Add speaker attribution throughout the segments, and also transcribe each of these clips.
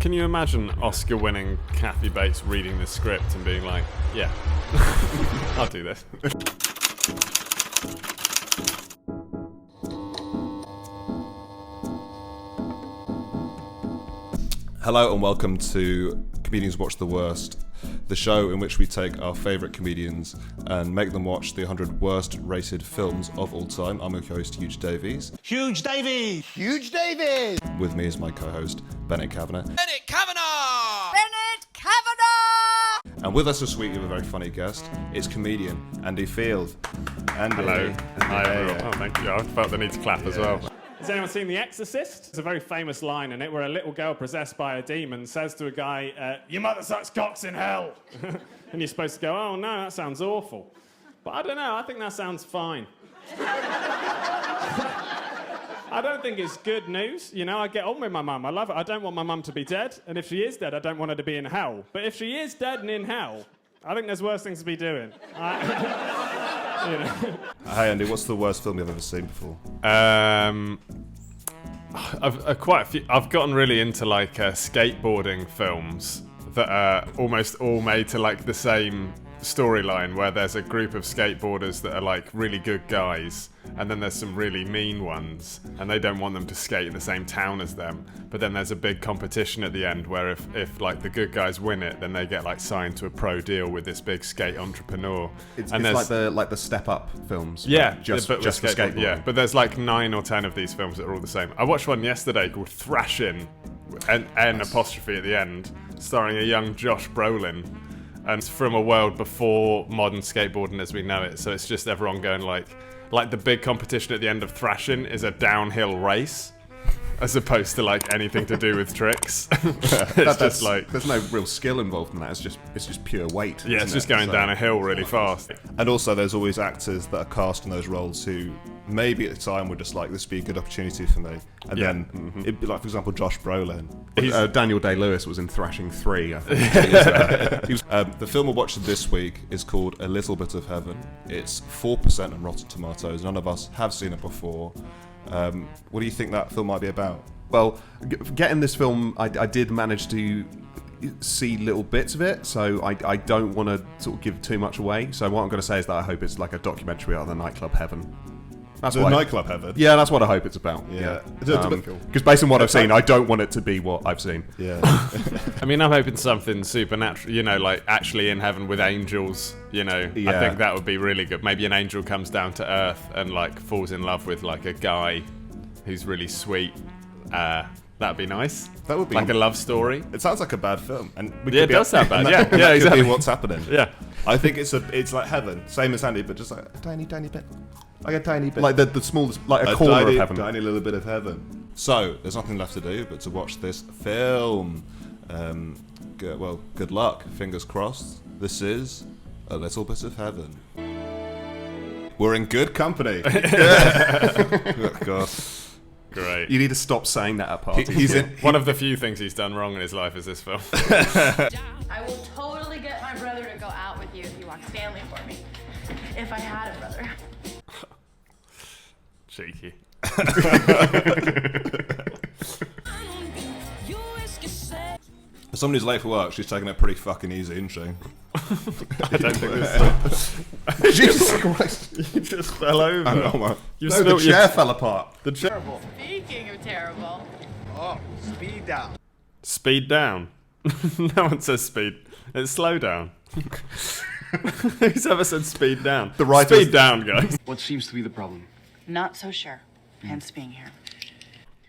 Speaker 1: Can you imagine Oscar-winning Kathy Bates reading the script and being like, yeah, I'll do this.
Speaker 2: Hello and welcome to Comedians Watch the Worst, the show in which we take our favourite comedians and make them watch the 100 worst rated films of all time. I'm your co-host, Huge Davies.
Speaker 3: Huge Davies! Huge Davies!
Speaker 2: With me is my co-host, Bennett Kavanagh.
Speaker 4: Bennett Kavanagh!
Speaker 5: Bennett Kavanagh!
Speaker 2: And with us this week, we have a very funny guest. It's comedian Andy Field. Andy.
Speaker 1: Hello. Hi, everyone.
Speaker 2: Hey.
Speaker 1: Oh, thank you. I felt the need to clap as well.
Speaker 6: Has anyone seen The Exorcist? It's a very famous line in it where a little girl possessed by a demon says to a guy, your mother sucks cocks in hell. And you're supposed to go, oh no, that sounds awful. But I don't know, I think that sounds fine. I don't think it's good news. You know, I get on with my mum. I love it. I don't want my mum to be dead. And if she is dead, I don't want her to be in hell. But if she is dead and in hell, I think there's worse things to be doing. You know.
Speaker 2: Hey Andy, what's the worst film you've ever seen before?
Speaker 1: I've quite a few. I've gotten really into like skateboarding films that are almost all made to like the same storyline, where there's a group of skateboarders that are like really good guys, and then there's some really mean ones, and they don't want them to skate in the same town as them. But then there's a big competition at the end where if like the good guys win it, then they get like signed to a pro deal with this big skate entrepreneur.
Speaker 7: It's
Speaker 1: and
Speaker 7: like the Step Up films.
Speaker 1: Yeah,
Speaker 7: just
Speaker 1: but
Speaker 7: for skateboarding.
Speaker 1: Yeah, but there's like 9 or 10 of these films that are all the same. I watched one yesterday called Thrashin', N apostrophe at the end, starring a young Josh Brolin. And it's from a world before modern skateboarding as we know it. So it's just everyone going like the big competition at the end of Thrashin' is a downhill race, as opposed to like anything to do with tricks. It's just like
Speaker 7: there's no real skill involved in that. It's just pure weight.
Speaker 1: yeah, it's
Speaker 7: isn't
Speaker 1: just
Speaker 7: it?
Speaker 1: going down a hill really fast.
Speaker 2: And also there's always actors that are cast in those roles who maybe at the time were just like, this would be a good opportunity for me. And
Speaker 1: Yeah.
Speaker 2: then it'd be like, for example, Josh Brolin.
Speaker 7: Daniel Day-Lewis was in Thrashing 3, I think.
Speaker 2: The film we're watching this week is called A Little Bit of Heaven. It's 4% on Rotten Tomatoes. None of us have seen it before. What do you think that film might be about?
Speaker 7: Well, getting this film, I did manage to see little bits of it, so I don't want to sort of give too much away. So what I'm going to say is that I hope it's like a documentary about the nightclub Heaven. That's
Speaker 2: The
Speaker 7: what
Speaker 2: nightclub Heaven?
Speaker 7: Yeah, that's what I hope it's about.
Speaker 2: Yeah.
Speaker 7: Because based on what I've seen, I don't want it to be what I've seen.
Speaker 2: Yeah.
Speaker 1: I mean, I'm hoping something supernatural, you know, like actually in heaven with angels, you know. I
Speaker 7: Yeah.
Speaker 1: think that would be really good. Maybe an angel comes down to earth and like falls in love with like a guy who's really sweet. That'd be nice.
Speaker 2: That would be
Speaker 1: like a love story.
Speaker 2: It sounds like a bad film. And
Speaker 1: Yeah, it does sound bad.
Speaker 2: and
Speaker 1: Yeah,
Speaker 2: that
Speaker 1: yeah,
Speaker 2: could
Speaker 1: exactly.
Speaker 2: be what's happening.
Speaker 1: Yeah.
Speaker 2: I think it's like heaven, same as Andy, but just like a tiny bit. Like a tiny bit.
Speaker 7: Like the smallest, like a corner
Speaker 2: tiny,
Speaker 7: of heaven.
Speaker 2: tiny little bit of heaven. So, there's nothing left to do but to watch this film. Good luck. Fingers crossed. This is A Little Bit of Heaven. We're in good company. Oh, God.
Speaker 1: Great.
Speaker 7: You need to stop saying that at parties.
Speaker 2: He's in.
Speaker 1: One of the few things he's done wrong in his life is this film.
Speaker 5: I will totally get my brother to go out with you if you want Stanley for me. If I had a brother.
Speaker 1: Cheeky.
Speaker 2: If somebody's late for work, she's taking it pretty fucking easy, isn't she?
Speaker 1: I don't think this.
Speaker 7: Jesus Christ.
Speaker 1: You just fell over.
Speaker 2: I know, man.
Speaker 1: You
Speaker 7: No, the chair fell apart.
Speaker 1: The chair.
Speaker 5: Speaking of terrible.
Speaker 3: Oh, speed down.
Speaker 1: Speed down. No one says speed. It's slow down. Who's ever said speed down?
Speaker 7: The writers-
Speaker 1: Speed down, guys.
Speaker 8: What seems to be the problem?
Speaker 5: Not so sure. Hence being here.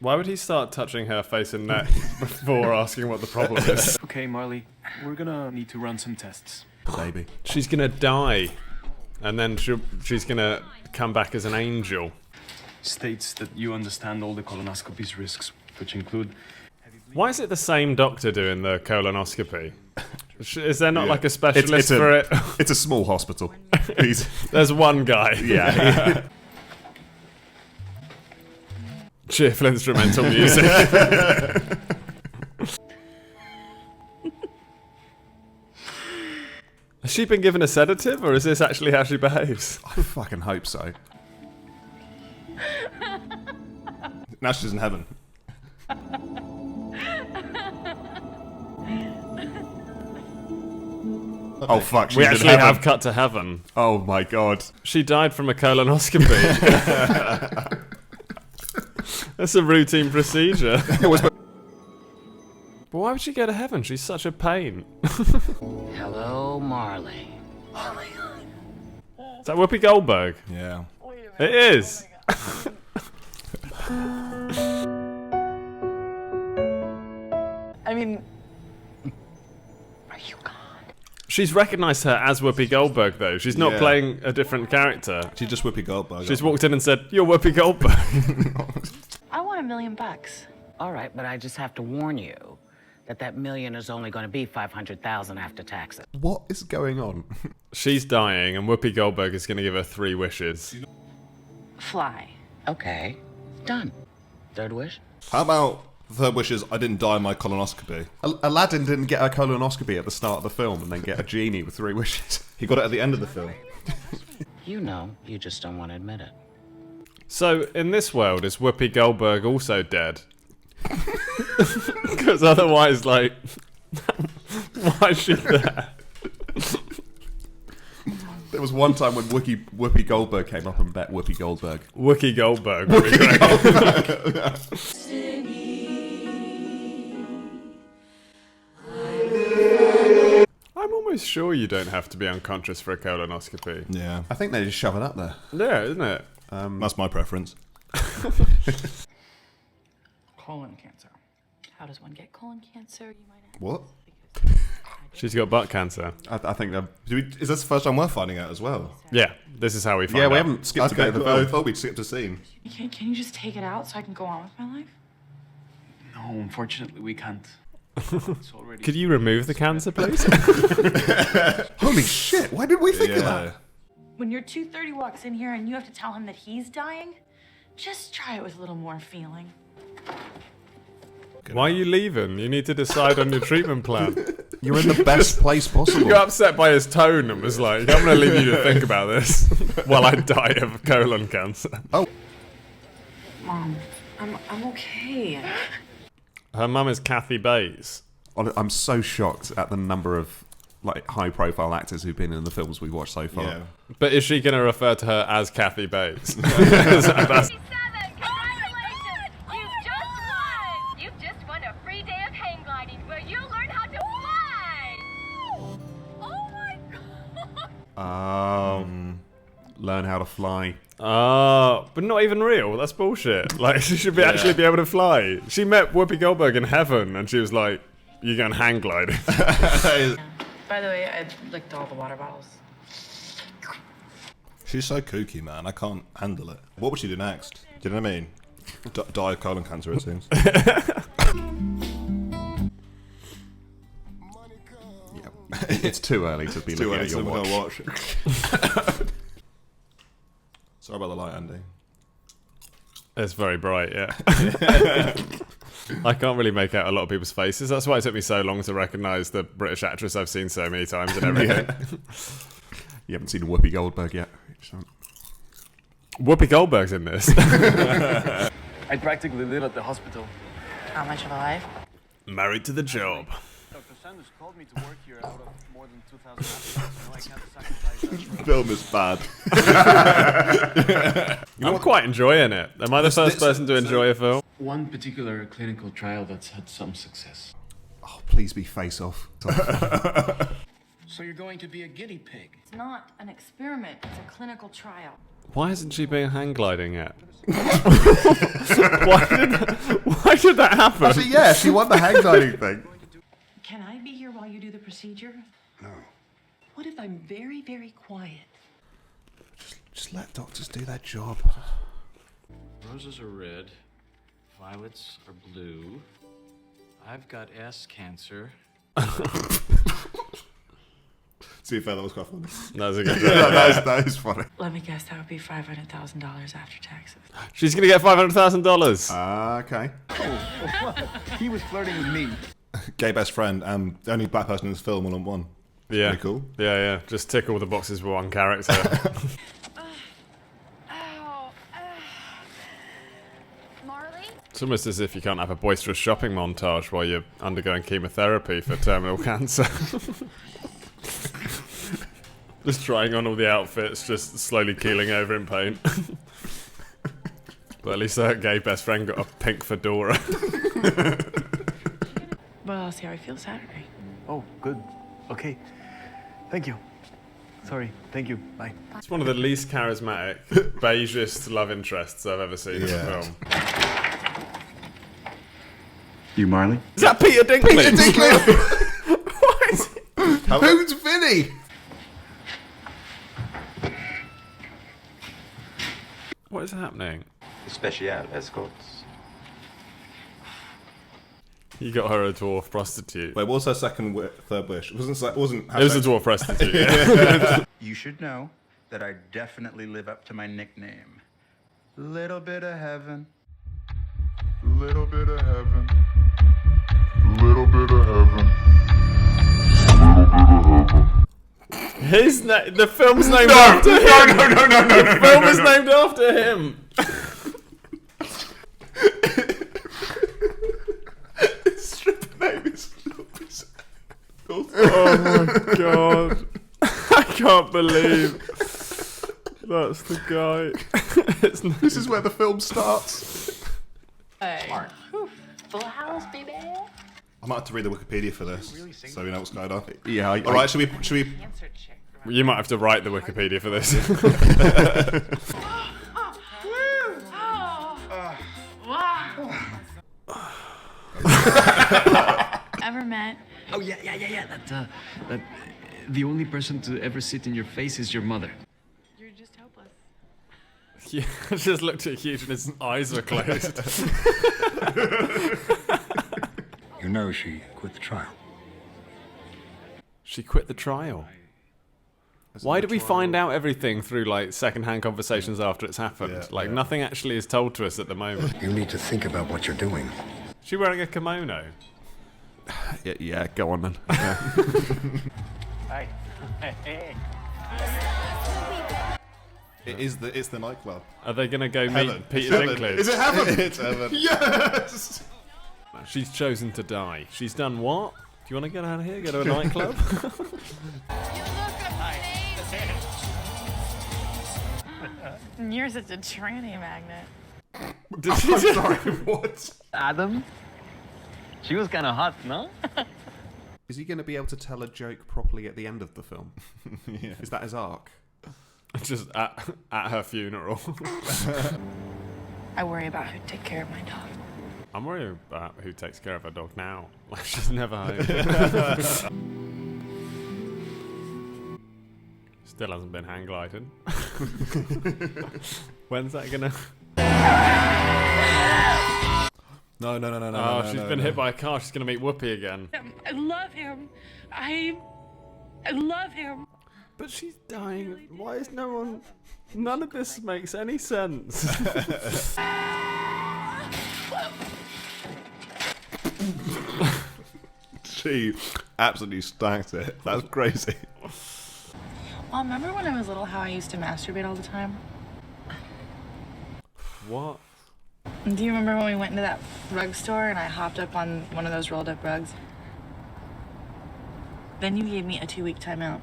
Speaker 1: Why would he start touching her face and neck before asking what the problem is?
Speaker 8: Okay, Marley, we're gonna need to run some tests.
Speaker 7: Baby.
Speaker 1: She's gonna die, and then she's gonna come back as an angel.
Speaker 8: States that you understand all the colonoscopy's risks, which include...
Speaker 1: Why is it the same doctor doing the colonoscopy? Is there not like a
Speaker 7: It's
Speaker 1: specialist for it?
Speaker 7: It's a small hospital. He's,
Speaker 1: There's one guy.
Speaker 7: yeah.
Speaker 1: Cheerful instrumental music. Has she been given a sedative, or is this actually how she behaves?
Speaker 7: I fucking hope so.
Speaker 2: Now she's in heaven.
Speaker 7: Oh fuck! She's
Speaker 1: We
Speaker 7: in
Speaker 1: actually
Speaker 7: heaven.
Speaker 1: have cut to heaven.
Speaker 7: Oh my god!
Speaker 1: She died from a colonoscopy. That's a routine procedure. But why would she go to heaven? She's such a pain.
Speaker 9: Hello, Marley.
Speaker 1: Is that Whoopi Goldberg?
Speaker 2: Yeah.
Speaker 1: It is.
Speaker 5: I mean,
Speaker 1: She's recognised her as Whoopi Goldberg, though. She's not
Speaker 2: Yeah.
Speaker 1: playing a different character.
Speaker 2: She's just Whoopi Goldberg.
Speaker 1: She's walked in and said, "You're Whoopi Goldberg."
Speaker 5: I want $1 million.
Speaker 9: All right, but I just have to warn you that that million is only going to be 500,000 after taxes.
Speaker 7: What is going on?
Speaker 1: She's dying, and Whoopi Goldberg is going to give her 3 wishes.
Speaker 5: Fly.
Speaker 9: Okay, done. Third wish?
Speaker 2: How about the third wish is I didn't die in my colonoscopy?
Speaker 7: Aladdin didn't get a colonoscopy at the start of the film and then get a genie with 3 wishes.
Speaker 2: He got it at the end of the film.
Speaker 9: You know, you just don't want to admit it.
Speaker 1: So, in this world, is Whoopi Goldberg also dead? Because otherwise, like, why is she there?
Speaker 7: There was one time when Whoopi Goldberg came up and bet Whoopi Goldberg.
Speaker 1: Whoopi Goldberg would be great. I'm almost sure you don't have to be unconscious for a colonoscopy.
Speaker 2: Yeah.
Speaker 7: I think they just shove it up there.
Speaker 1: Yeah, isn't it?
Speaker 2: That's my preference.
Speaker 5: Colon cancer. How does one get colon cancer? You might ask.
Speaker 7: What?
Speaker 1: She's got butt cancer.
Speaker 7: I think that.
Speaker 2: Is this the first time we're finding out as well?
Speaker 1: Yeah, this is how we find
Speaker 7: Yeah, we
Speaker 1: out.
Speaker 7: haven't skipped a bit of the
Speaker 2: I
Speaker 7: film.
Speaker 2: thought we'd skipped a scene.
Speaker 5: Can you just take it out so I can go on with my life?
Speaker 8: No, unfortunately, we can't. It's already.
Speaker 1: Could you remove the cancer, please?
Speaker 7: Holy shit! Why did we think of that?
Speaker 5: When your 230 walks in here and you have to tell him that he's dying, just try it with a little more feeling.
Speaker 1: Why are you leaving? You need to decide on your treatment plan.
Speaker 7: You're in the best place possible.
Speaker 1: You got upset by his tone and was like, I'm going to leave you to think about this while I die of colon cancer.
Speaker 5: Mom, I'm okay.
Speaker 1: Her mum is Kathy Bates.
Speaker 7: I'm so shocked at the number of like high-profile actors who've been in the films we've watched so far.
Speaker 2: Yeah.
Speaker 1: But is she going to refer to her as Kathy Bates? That's-
Speaker 10: Congratulations! You've just won! You've just won a free day of hang gliding where you'll learn how to fly! Oh my god!
Speaker 7: Learn how to fly.
Speaker 1: but not even real. That's bullshit. Like, she should be actually be able to fly. She met Whoopi Goldberg in heaven and she was like, you're going hang gliding.
Speaker 5: By the way, I licked all the water bottles.
Speaker 2: She's so kooky, man. I can't handle it. What would she do next? Do you know what I mean? Die of colon cancer, it seems.
Speaker 7: It's too early to be
Speaker 2: Too
Speaker 7: looking
Speaker 2: early
Speaker 7: at your
Speaker 2: to
Speaker 7: watch.
Speaker 2: watch. Sorry about the light, Andy.
Speaker 1: It's very bright, yeah. I can't really make out a lot of people's faces. That's why it took me so long to recognise the British actress I've seen so many times and everything.
Speaker 7: You haven't seen Whoopi Goldberg yet.
Speaker 1: Whoopi Goldberg's in this.
Speaker 8: I practically live at the hospital.
Speaker 5: How much of a life?
Speaker 1: Married to the job.
Speaker 8: Dr. Sanders called me to work here out of more than 2,000 applicants. I can't sacrifice that for
Speaker 2: Film is bad.
Speaker 1: I'm quite enjoying it. Am I the first person to enjoy a film?
Speaker 8: one particular clinical trial that's had some success.
Speaker 7: Oh, please be Face Off.
Speaker 3: So you're going to be a guinea pig?
Speaker 5: It's not an experiment. It's a clinical trial.
Speaker 1: Why hasn't she been hang gliding yet? Why did that happen?
Speaker 7: Actually, yeah, she won the hang gliding thing.
Speaker 5: Can I be here while you do the procedure?
Speaker 3: No.
Speaker 5: What if I'm very, very quiet?
Speaker 7: Just let doctors do their job.
Speaker 11: Roses are red, violets are blue. I've got ass cancer.
Speaker 2: To be fair, that was quite funny.
Speaker 1: That was a good
Speaker 7: that is funny.
Speaker 5: Let me guess, that would be $500,000 after taxes.
Speaker 1: She's going to get $500,000.
Speaker 7: Okay.
Speaker 3: He was flirting with me.
Speaker 2: Gay best friend and the only black person in this film one on one.
Speaker 1: Yeah.
Speaker 2: Pretty cool.
Speaker 1: Yeah, yeah. Just tick all the boxes with one character.
Speaker 10: Marley?
Speaker 1: It's almost as if you can't have a boisterous shopping montage while you're undergoing chemotherapy for terminal cancer. Just trying on all the outfits, just slowly keeling over in pain. But at least her gay best friend got a pink fedora.
Speaker 5: Well, I'll see how I feel Saturday.
Speaker 3: Oh, good. Okay. Thank you. Sorry. Thank you. Bye.
Speaker 1: It's one of the least charismatic, beigest love interests I've ever seen in a film.
Speaker 3: You Marley?
Speaker 1: Is that Peter Dinklage?
Speaker 7: Peter Dinklage! What is it? Who's Vinny?
Speaker 1: What is happening?
Speaker 12: Special escorts.
Speaker 1: You got her a dwarf prostitute.
Speaker 2: Wait, what was her third wish? It wasn't. It wasn't.
Speaker 1: It was a dwarf prostitute. Yeah.
Speaker 13: You should know that I definitely live up to my nickname. Little bit of heaven. Little bit of heaven. Little bit of heaven.
Speaker 1: His name. The film's named after him.
Speaker 7: No.
Speaker 1: The film is named after him.
Speaker 7: His stripper name is.
Speaker 1: Oh my god. I can't believe that's the guy.
Speaker 7: This is where the film starts.
Speaker 5: Hey. Full house, baby.
Speaker 2: I might have to read the Wikipedia for this, so we know what's going on.
Speaker 7: Yeah.
Speaker 2: All right, should we?
Speaker 1: You might have to write the Wikipedia for this.
Speaker 5: Ever met?
Speaker 14: Oh yeah. That the only person to ever sit in your face is your mother.
Speaker 5: You're just hopeless.
Speaker 1: Yeah, I just looked at Hugh and his eyes were closed.
Speaker 12: You know she quit the trial.
Speaker 1: She quit the trial. Why do we find out everything through like second-hand conversations after it's happened? Nothing actually is told to us at the moment.
Speaker 12: You need to think about what you're doing.
Speaker 1: Is she wearing a kimono?
Speaker 7: Yeah, go on then. Yeah.
Speaker 8: Hi. Hey.
Speaker 2: It's the nightclub.
Speaker 1: Are they gonna go
Speaker 2: Heaven.
Speaker 1: meet Peter Dinklage?
Speaker 2: Is it heaven? It's heaven.
Speaker 7: Yes.
Speaker 1: She's chosen to die. She's done what? Do you want to get out of here? Go to a nightclub?
Speaker 5: You're such a tranny magnet.
Speaker 1: Did she
Speaker 7: Sorry, what?
Speaker 8: Adam? She was kind of hot, no?
Speaker 7: Is he going to be able to tell a joke properly at the end of the film?
Speaker 2: Yeah.
Speaker 7: Is that his arc?
Speaker 1: Just at her funeral.
Speaker 5: I worry about who'd take care of my dog.
Speaker 1: I'm worried about who takes care of her dog now. Like, she's never home. Still hasn't been hang glided. When's that gonna...
Speaker 2: No.
Speaker 1: Oh, she's been hit by a car. She's gonna meet Whoopi again.
Speaker 5: I love him. I love him.
Speaker 1: But she's dying. Why is no one... None of this makes any sense.
Speaker 2: She absolutely stacked it. That's crazy.
Speaker 5: Mom, remember when I was little how I used to masturbate all the time?
Speaker 1: What?
Speaker 5: Do you remember when we went into that rug store and I hopped up on one of those rolled up rugs? Then you gave me a 2-week timeout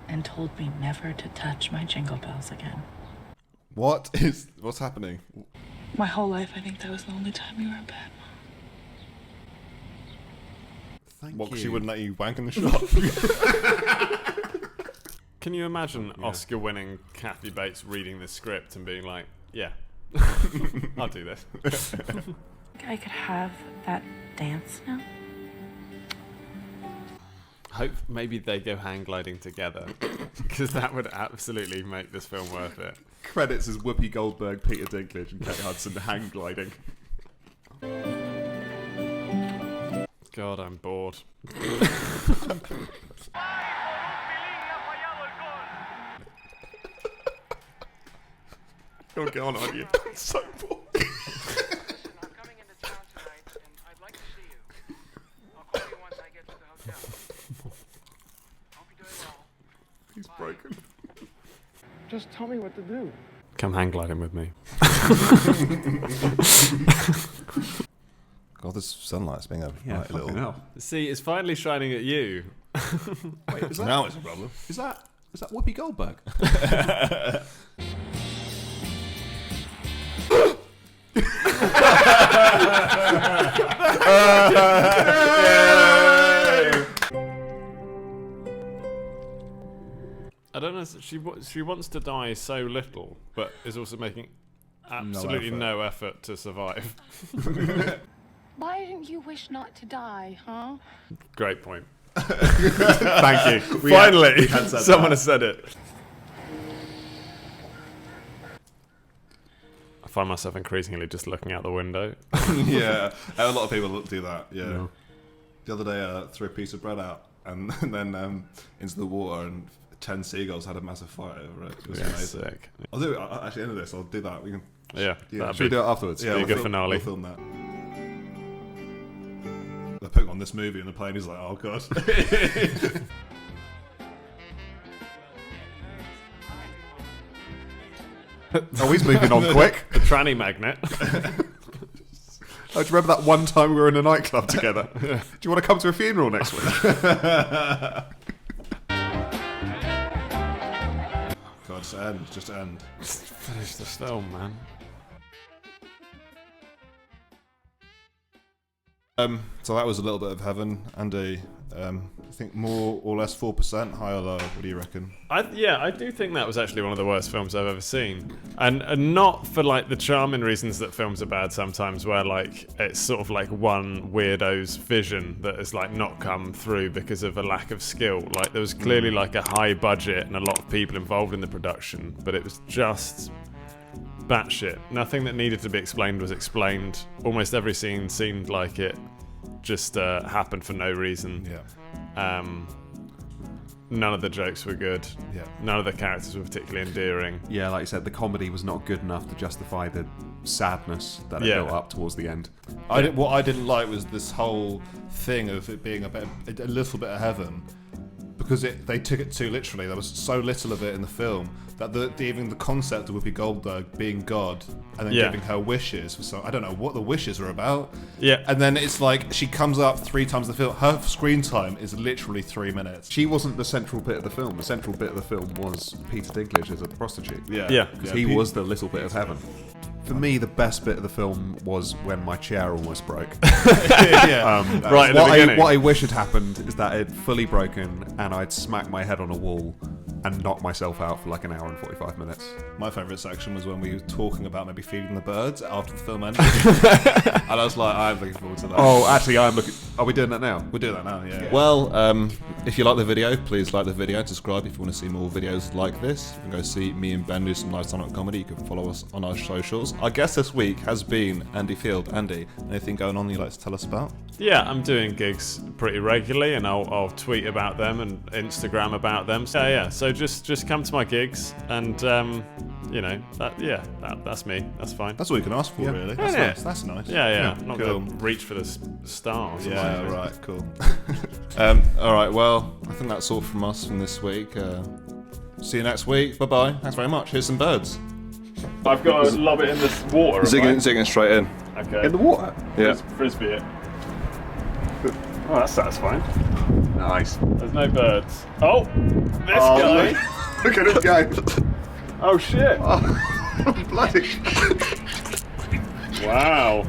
Speaker 5: and told me never to touch my Jingle Bells again.
Speaker 2: What's happening?
Speaker 5: My whole life, I think that was the only time you were a bad mom.
Speaker 7: Thank
Speaker 2: What?
Speaker 7: you.
Speaker 2: She wouldn't let you wank in the shop.
Speaker 1: Can you imagine Oscar-winning Kathy Bates reading this script and being like, yeah, I'll do this.
Speaker 5: I could have that dance now.
Speaker 1: Hope maybe they go hang gliding together, because that would absolutely make this film worth it.
Speaker 7: Credits as Whoopi Goldberg, Peter Dinklage, and Kate Hudson hang gliding.
Speaker 1: God, I'm bored.
Speaker 7: Go on, you. I'm so bored. He's broken.
Speaker 6: Just tell me what to do.
Speaker 1: Come hang gliding with me.
Speaker 2: God, this sunlight's being a
Speaker 7: Yeah,
Speaker 2: right little.
Speaker 7: fucking hell.
Speaker 1: See, it's finally shining at you.
Speaker 7: Wait, is that,
Speaker 2: Now it's a problem.
Speaker 7: Is that Is that Whoopi Goldberg?
Speaker 1: I don't know. She wants to die so little, but is also making absolutely no effort to survive.
Speaker 5: Why didn't you wish not to die, huh?
Speaker 1: Great point. Thank you. Finally, someone has said it. I find myself increasingly just looking out the window.
Speaker 2: Yeah, a lot of people do that. Yeah. No. The other day, I threw a piece of bread out and then into the water, and 10 seagulls had a massive fight over it. It was amazing. Sick. I'll do it. I'll actually end this. I'll do that. We can.
Speaker 1: Yeah.
Speaker 2: Should we do it afterwards?
Speaker 1: Yeah, be a good finale.
Speaker 2: We'll film that. They're putting on this movie, and the plane is like, oh god.
Speaker 7: Oh, he's moving on quick.
Speaker 1: The tranny magnet.
Speaker 7: Oh, do you remember that one time we were in a nightclub together? Do you want to come to a funeral next week?
Speaker 2: God, just end.
Speaker 1: Just finish this film, man.
Speaker 2: So that was a little bit of heaven, Andy. I think more or less 4%, high or low. What do you reckon?
Speaker 1: I do think that was actually one of the worst films I've ever seen, and not for like the charming reasons that films are bad sometimes, where like it's sort of like one weirdo's vision that has like not come through because of a lack of skill. Like there was clearly like a high budget and a lot of people involved in the production, but it was just batshit. Nothing that needed to be explained was explained. Almost every scene seemed like it just happened for no reason.
Speaker 2: Yeah.
Speaker 1: None of the jokes were good.
Speaker 2: Yeah.
Speaker 1: None of the characters were particularly endearing.
Speaker 7: Yeah, like you said, the comedy was not good enough to justify the sadness that it built up towards the end.
Speaker 2: What I didn't like was this whole thing of it being a little bit of heaven, because they took it too literally. There was so little of it in the film that even the concept of Whoopi Goldberg being God and then giving her wishes for I don't know what the wishes are about.
Speaker 1: Yeah.
Speaker 2: And then it's like she comes up 3 times in the film. Her screen time is literally 3 minutes.
Speaker 7: She wasn't the central bit of the film. The central bit of the film was Peter Dinklage as a prostitute.
Speaker 2: Yeah.
Speaker 1: Yeah.
Speaker 7: Because he was the little bit of heaven. For me, the best bit of the film was when my chair almost broke.
Speaker 1: Right at the beginning.
Speaker 7: What I wish had happened is that it had fully broken and I'd smacked my head on a wall and knocked myself out for like an hour and 45 minutes.
Speaker 2: My favourite section was when we were talking about maybe feeding the birds after the film ended. And I was like, I'm looking forward to that.
Speaker 7: Oh, actually, I'm looking... Are we doing that now?
Speaker 2: We'll do that now, yeah. Well, if you like the video, please like the video and subscribe if you want to see more videos like this. You can go see me and Ben do some live stand-up comedy. You can follow us on our socials. Our guest this week has been Andy Field. Andy, anything going on you'd like to tell us about?
Speaker 1: Yeah, I'm doing gigs pretty regularly, and I'll tweet about them and Instagram about them. So yeah, so just come to my gigs, and you know, that's me. That's fine.
Speaker 2: That's all you can ask for, really. That's nice. That's nice.
Speaker 1: Yeah. Not going to reach for the stars.
Speaker 2: Yeah, right, cool. All right, well, I think that's all from us from this week. See you next week. Bye-bye. Thanks very much. Here's some birds.
Speaker 1: I've got to lob it in this water.
Speaker 2: Zigging straight in.
Speaker 1: Okay.
Speaker 7: In the water?
Speaker 2: Yeah.
Speaker 1: Frisbee it. Oh, that's satisfying.
Speaker 7: Nice.
Speaker 1: There's no birds. Oh, this guy.
Speaker 7: Look at this guy.
Speaker 1: Oh shit.
Speaker 7: Oh, bloody.
Speaker 1: Wow.